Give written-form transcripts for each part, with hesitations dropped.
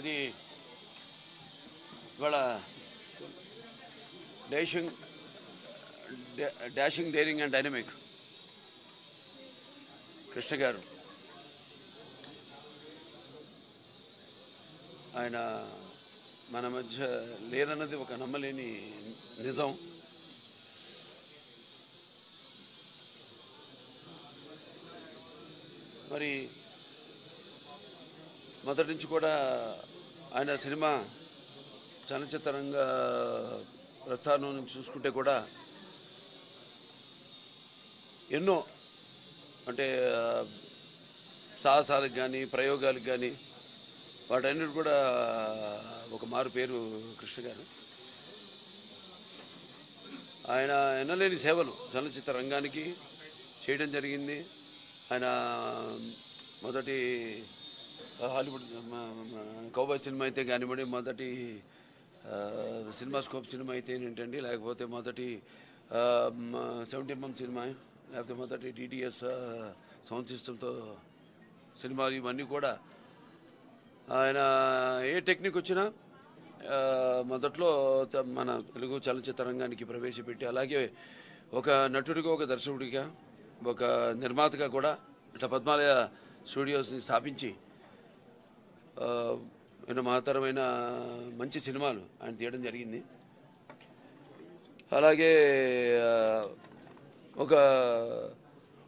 అది ఇవాళ dashing daring and dynamic Krishna గారు ఆయన మన మధ్య లేరన్నది ఒక నమ్మలేని నిజం. మరి మొదటి నుంచి కూడా ఆయన సినిమా చలనచిత్ర రంగ ప్రస్థానం నుంచి చూసుకుంటే కూడా ఎన్నో అంటే సాహసాలకు కానీ ప్రయోగాలకు కానీ వాటన్నిటి కూడా ఒక మారు పేరు కృష్ణ గారు. ఆయన ఎన్నలేని సేవలు చలనచిత్ర రంగానికి చేయడం జరిగింది. ఆయన మొదటి హాలీవుడ్ కౌబాయ్ సినిమా అయితే కానివ్వండి, మొదటి సినిమాస్కోప్ సినిమా అయితే ఏంటండి, లేకపోతే మొదటి 70mm సినిమా, లేకపోతే మొదటి DTS సౌండ్ సిస్టంతో సినిమాలు, ఇవన్నీ కూడా ఆయన ఏ టెక్నిక్ వచ్చినా మొదట్లో మన తెలుగు చలనచిత్ర రంగానికి ప్రవేశపెట్టి, అలాగే ఒక నటుడిగా, ఒక దర్శకుడిగా, ఒక నిర్మాతగా కూడా ఇట్లా పద్మాలయ స్టూడియోస్ని స్థాపించి ఎన్నో మహత్తరమైన మంచి సినిమాలు ఆయన తీయడం జరిగింది. అలాగే ఒక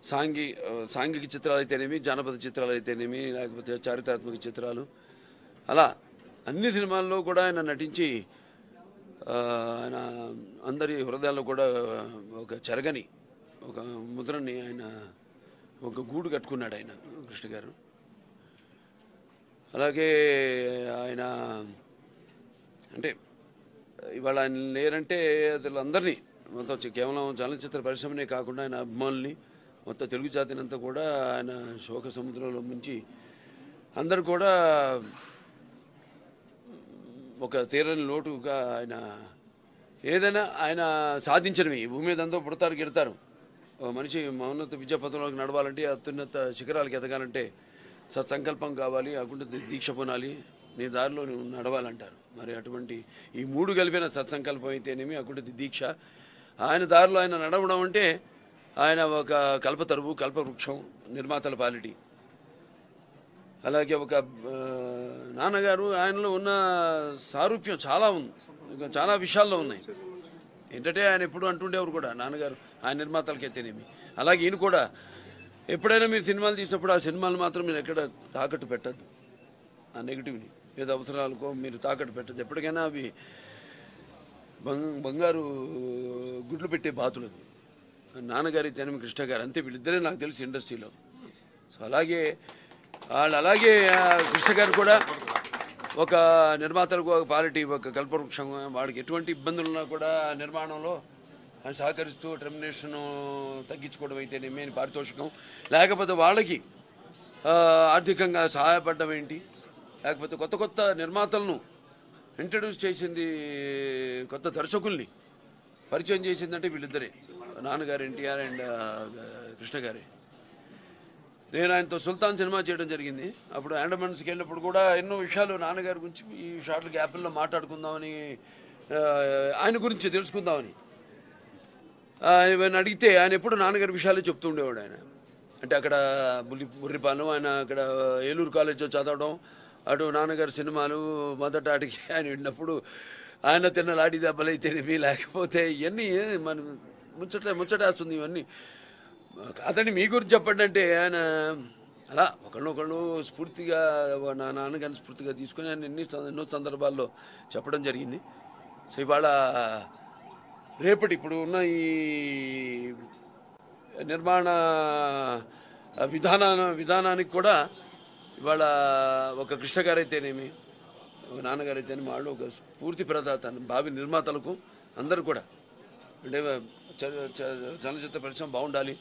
సాంఘిక చిత్రాలు అయితేనేమి, జానపద చిత్రాలు అయితేనేమి, లేకపోతే చారిత్రాత్మక చిత్రాలు, అలా అన్ని సినిమాల్లో కూడా ఆయన నటించి ఆయన అందరి హృదయాల్లో కూడా ఒక చెరగని ఒక ముద్రని ఆయన ఒక గూడు కట్టుకున్నాడు ఆయన కృష్ణ గారు. అలాగే ఆయన అంటే ఇవాళ ఆయన లేరంటే అసలు అందరినీ మొత్తం కేవలం చలనచిత్ర పరిశ్రమనే కాకుండా ఆయన అభిమానుల్ని, మొత్తం తెలుగు జాతిని అంతా కూడా ఆయన శోక సముద్రంలో ముంచి అందరూ కూడా ఒక తీరని లోటుగా ఆయన ఏదైనా ఆయన సాధించినవి భూమి మీద అంతా పుడతారు గిడతారు. మనిషి మౌన్నత విద్యాపథంలోకి నడవాలంటే, అత్యున్నత శిఖరాలకు ఎదగాలంటే సత్సంకల్పం కావాలి, అకుంఠ దీక్ష పొనాలి, నీ దారిలో నువ్వు నడవాలంటారు. మరి అటువంటి ఈ మూడు కలిపిన సత్సంకల్పం అయితేనేమి, అకుంఠ దీక్ష, ఆయన దారిలో ఆయన నడవడం అంటే ఆయన ఒక కల్పతరువు, కల్పవృక్షం, నిర్మాతల పాలిటీ. అలాగే ఒక నాన్నగారు, ఆయనలో ఉన్న సారూప్యం చాలా ఉంది, చాలా విషయాల్లో ఉన్నాయి. ఏంటంటే ఆయన ఎప్పుడు అంటుండేవారు కూడా, నాన్నగారు ఆయన నిర్మాతలకైతేనేమి. అలాగే ఈయన కూడా ఎప్పుడైనా మీరు సినిమాలు తీసినప్పుడు ఆ సినిమాలు మాత్రం మీరు ఎక్కడ తాకట్టు పెట్టద్దు, ఆ నెగిటివ్ని ఏదో అవసరాలకో మీరు తాకట్టు పెట్టద్దు. ఎప్పటికైనా అవి బంగారు గుడ్లు పెట్టే బాతులు అవి. నాన్నగారి తెనమి కృష్ణ గారు అంతే, వీళ్ళిద్దరే నాకు తెలిసి ఇండస్ట్రీలో. సో అలాగే కృష్ణ గారు కూడా ఒక నిర్మాతలకు ఒక పాలిటీ, ఒక కల్పవృక్షం. వాడికి ఎటువంటి ఇబ్బందులు ఉన్నా కూడా నిర్మాణంలో ఆయన సహకరిస్తూ టెర్మినేషన్ తగ్గించుకోవడం అయితేనేమి, పారితోషికం, లేకపోతే వాళ్ళకి ఆర్థికంగా సహాయపడడం ఏంటి, లేకపోతే కొత్త కొత్త నిర్మాతలను ఇంట్రడ్యూస్ చేసింది, కొత్త దర్శకుల్ని పరిచయం చేసిందంటే వీళ్ళిద్దరే, నాన్నగారు ఎన్టీఆర్ అండ్ కృష్ణ గారే. నేను ఆయనతో సుల్తాన్ సినిమా చేయడం జరిగింది. అప్పుడు అండమాన్స్కి వెళ్ళినప్పుడు కూడా ఎన్నో విషయాలు నాన్నగారి గురించి ఈ షార్ట్ల గ్యాప్ల్లో మాట్లాడుకుందామని, ఆయన గురించి తెలుసుకుందామని ఇవన్నీ అడిగితే ఆయన ఎప్పుడు నాన్నగారి విషయాలే చెప్తూ ఉండేవాడు. ఆయన అంటే అక్కడ బుర్రిపాలెం, ఆయన అక్కడ ఏలూరు కాలేజ్లో చదవడం, అటు నాన్నగారి సినిమాలు మొదట అడిగి ఆయన విన్నప్పుడు ఆయన తిన్న లాడి దెబ్బలు అయితేనేమి, లేకపోతే ఇవన్నీ మన ముచ్చటేస్తుంది. ఇవన్నీ కాదండి మీ గురించి చెప్పండి అంటే ఆయన అలా ఒకళ్ళు స్ఫూర్తిగా, నా నాన్నగారిని స్ఫూర్తిగా తీసుకుని ఆయన ఎన్నో సందర్భాల్లో చెప్పడం జరిగింది. సో ఇవాళ రేపటి ఇప్పుడు ఉన్న ఈ నిర్మాణ విధానానికి కూడా ఇవాళ ఒక కృష్ణ గారు అయితేనేమి, ఒక నాన్నగారు అయితేనేమి, వాళ్ళు ఒక స్ఫూర్తి ప్రదాత. భావి నిర్మాతలకు అందరూ కూడా అంటే చలనచిత్ర పరిశ్రమ బాగుండాలి,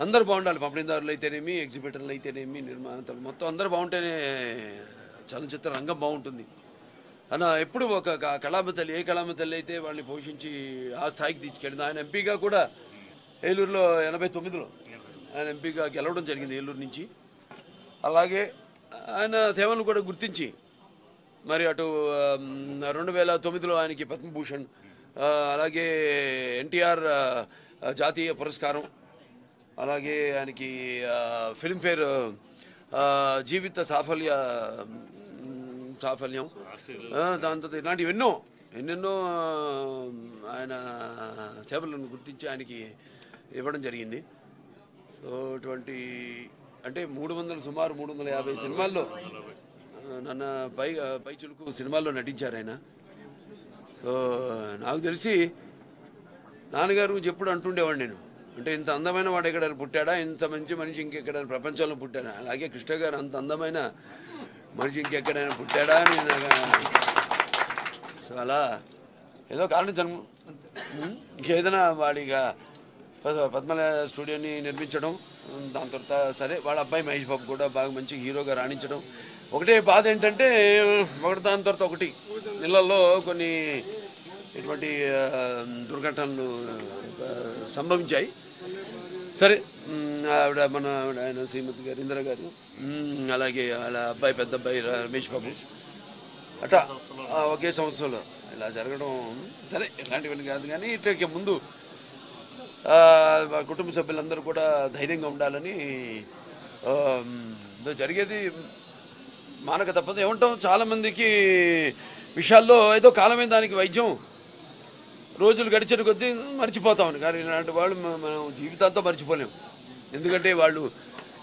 అందరూ బాగుండాలి. పంపిణీదారులు అయితేనేమి, ఎగ్జిబిటర్లు అయితేనేమి, నిర్మాతలు మొత్తం అందరూ బాగుంటేనే చలనచిత్ర రంగం బాగుంటుంది అన్న ఎప్పుడు ఒక కళామ తల్లి, ఏ కళామ తల్లి అయితే వాళ్ళని పోషించి ఆ స్థాయికి తీసుకెళ్ళింది. ఆయన ఎంపీగా కూడా ఏలూరులో 89లో ఆయన ఎంపీగా గెలవడం జరిగింది ఏలూరు నుంచి. అలాగే ఆయన సేవలను కూడా గుర్తించి మరి అటు 2009లో ఆయనకి పద్మభూషణ్, అలాగే ఎన్టీఆర్ జాతీయ పురస్కారం, అలాగే ఆయనకి ఫిల్మ్ఫేర్ జీవిత సాఫల్యం, దాని తర్వాత ఇలాంటివి ఎన్నెన్నో ఆయన సేవలను గుర్తించి ఆయనకి ఇవ్వడం జరిగింది. సో ఇటువంటి అంటే సుమారు 350 సినిమాల్లో నన్ను పై చులుకు సినిమాల్లో నటించారు ఆయన. సో నాకు తెలిసి నాన్నగారు గురించి ఎప్పుడు అంటుండేవాడు నేను, అంటే ఇంత అందమైన వాడు ఎక్కడైనా పుట్టాడా, ఇంత మంచి మనిషి ఇంకెక్కడైనా ప్రపంచంలో పుట్టాడా, అలాగే కృష్ణ గారు అంత అందమైన మనిషి ఇంకెక్కడైనా పుట్టాడా అని సో అలా ఏదో కారణం జన్మ ఇంకేదైనా వాడిగా పద్మలయ స్టూడియోని నిర్మించడం, దాని తర్వాత సరే వాళ్ళ అబ్బాయి మహేష్ బాబు కూడా బాగా మంచి హీరోగా రాణించడం. ఒకటే బాధ ఏంటంటే దాని తర్వాత ఒకటి ఇళ్లలో కొన్ని ఇటువంటి దుర్ఘటనలు సంభవించాయి. సరే ఆవిడ ఆయన శ్రీమతి గారు ఇందిరా గారు, అలాగే వాళ్ళ అబ్బాయి పెద్ద అబ్బాయి రమేష్ బాబు అట్లా ఒకే సంవత్సరంలో ఇలా జరగడం సరే ఇలాంటివన్నీ కాదు. కానీ ఇట్లా ముందు కుటుంబ సభ్యులందరూ కూడా ధైర్యంగా ఉండాలని, జరిగేది మానక తప్పదు. ఏమంటాం, చాలామందికి విషయాల్లో ఏదో కాలమైన దానికి వైద్యం రోజులు గడిచిన కొద్దీ మర్చిపోతామని, కానీ ఇలాంటి వాళ్ళు మనం జీవితాంతో మర్చిపోలేము. ఎందుకంటే వాళ్ళు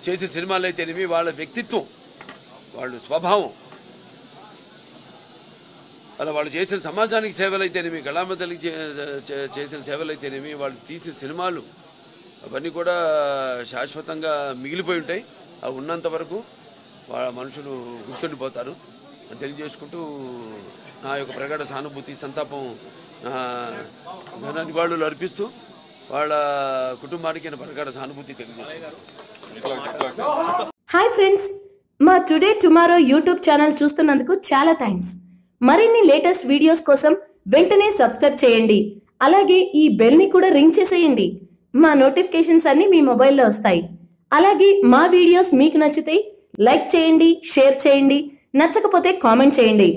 చేసే సినిమాలు అయితేనేమి, వాళ్ళ వ్యక్తిత్వం, వాళ్ళ స్వభావం, అలా వాళ్ళు చేసిన సమాజానికి సేవలు అయితేనేమి, కళామందరికి చేసిన సేవలు అయితేనేమి, వాళ్ళు తీసిన సినిమాలు అవన్నీ కూడా శాశ్వతంగా మిగిలిపోయి ఉంటాయి. అవి ఉన్నంత వరకు వాళ్ళ మనుషులు గుర్తుండిపోతారు అని తెలియజేసుకుంటూ నా యొక్క ప్రగాఢ సానుభూతి, సంతాపం, నివాళులు అర్పిస్తూ వాళ్ళ కుటుంబానికి ప్రగాఢ సానుభూతి తెలియజేస్తాను. హాయ్ ఫ్రెండ్స్, మా టుడే టుమారో యూట్యూబ్ ఛానల్ చూస్తున్నందుకు చాలా థ్యాంక్స్. మరిన్ని లేటెస్ట్ వీడియోస్ కోసం వెంటనే సబ్స్క్రైబ్ చేయండి. అలాగే ఈ బెల్ ని కూడా రింగ్ చేసేయండి. మా నోటిఫికేషన్స్ అన్ని మీ మొబైల్లో వస్తాయి. అలాగే మా వీడియోస్ మీకు నచ్చితే లైక్ చేయండి, షేర్ చేయండి, నచ్చకపోతే కామెంట్ చేయండి.